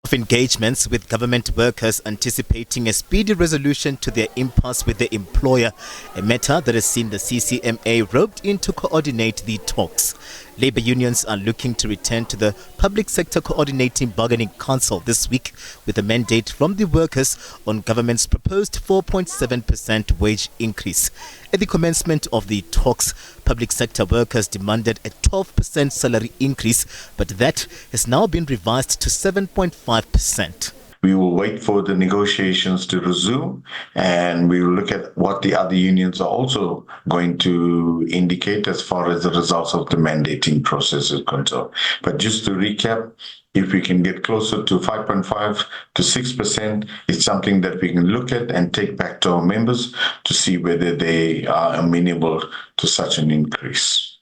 Of engagements with government workers anticipating a speedy resolution to their impasse with their employer, a matter that has seen the CCMA roped in to coordinate the talks. Labour unions are looking to return to the Public Sector Coordinating Bargaining Council this week with a mandate from the workers on government's proposed 4.7% wage increase. At the commencement of the talks, public sector workers demanded a 12% salary increase, but that has now been revised to 7.5%. We will wait for the negotiations to resume, and we will look at what the other unions are also going to indicate as far as the results of the mandating process is concerned. But just to recap, if we can get closer to 5.5 to 6%, it's something that we can look at and take back to our members to see whether they are amenable to such an increase.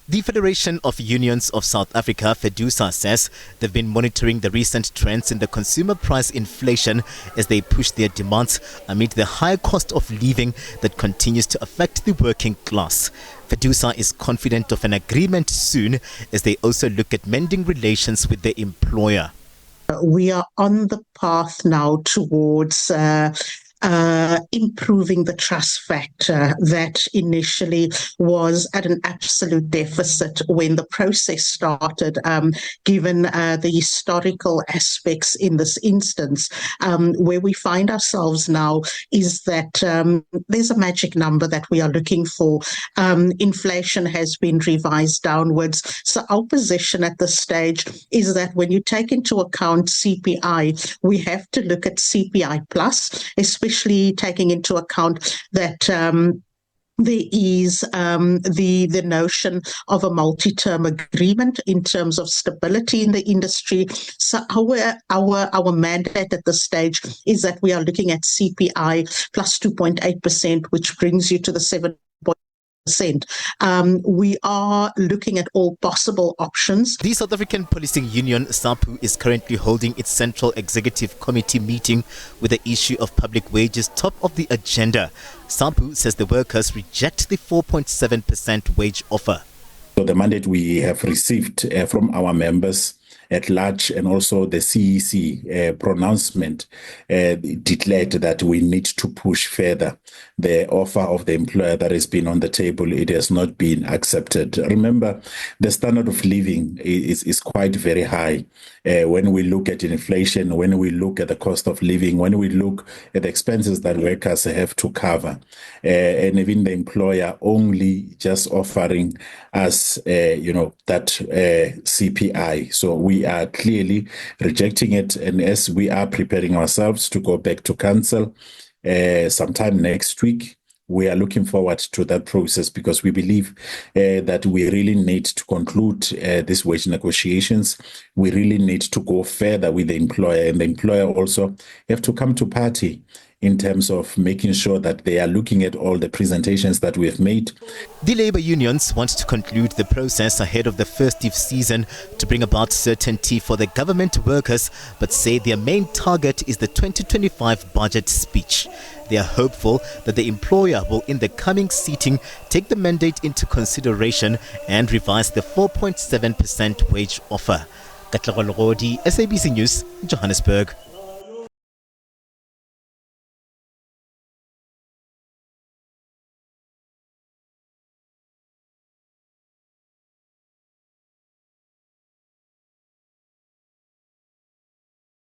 The Federation of Unions of South Africa, FEDUSA, says they've been monitoring the recent trends in the consumer price inflation as they push their demands amid the high cost of living that continues to affect the working class. FEDUSA is confident of an agreement soon as they also look at mending relations with their employer. We are on the path now towards improving the trust factor that initially was at an absolute deficit when the process started, given the historical aspects in this instance. Where we find ourselves now is that there's a magic number that we are looking for. Inflation has been revised downwards. So our position at this stage is that when you take into account CPI, we have to look at CPI plus, especially taking into account that there is the notion of a multi-term agreement in terms of stability in the industry. So our mandate at this stage is that we are looking at CPI plus 2.8%, which brings you to the 7%. We are looking at all possible options. The South African Policing Union, SAPU, is currently holding its Central Executive Committee meeting with the issue of public wages top of the agenda. SAPU says the workers reject the 4.7% wage offer. So the mandate we have received from our members at large, and also the CEC pronouncement declared that we need to push further the offer of the employer that has been on the table. It has not been accepted. Remember, the standard of living is quite very high. When we look at inflation, when we look at the cost of living, when we look at the expenses that workers have to cover, and even the employer only just offering us, that CPI. So we are clearly rejecting it, and as we are preparing ourselves to go back to council sometime next week, we are looking forward to that process because we believe that we really need to conclude these wage negotiations. We really need to go further with the employer, and the employer also have to come to party in terms of making sure that they are looking at all the presentations that we have made. The labour unions want to conclude the process ahead of the festive season to bring about certainty for the government workers, but say their main target is the 2025 budget speech. They are hopeful that the employer will, in the coming sitting, take the mandate into consideration and revise the 4.7% wage offer. Katlego Logodi, SABC News, Johannesburg.